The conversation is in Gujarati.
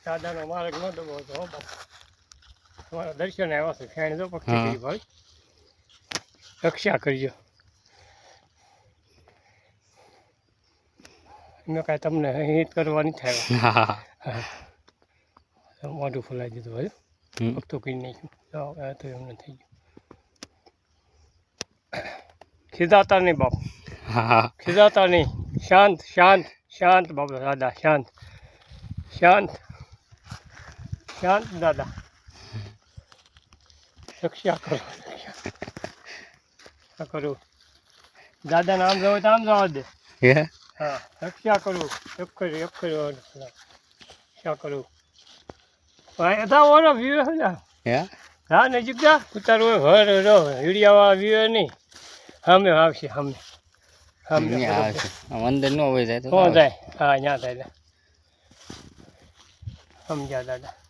દાદાનો માર્ગ ન દબો તો તમારા દર્શન આવ્યા છે ફેણ જો પક્ષી ભાઈ રક્ષા કરજો મેં કાંઈ તમને હિત કરવા નથી આવ્યા મોઢું ફૂલાઈ દીધું ભાઈ વખતો કરી નાખ્યું તો એમને થઈ ગયું ખીજાતા નહીં બાપ ખીજાતા નહીં શાંત શાંત શાંત બાબા દાદા શાંત શાંત શાંત દાદા રક્ષા કરો રક્ષા કરું દાદાને આમ જવું તો આમ જવા દે હા રક્ષા કરું રક્ષા કરું હતા ઓનો વ્યૂ છે હા નજીક જા ઉતારો ઘર રહો વીડિયાવાળા વ્યૂ નહીં સામે આવશે સામે સામે અંદર ન હોય જાય તો જાય હા ત્યાં થાય સમજ્યા દાદા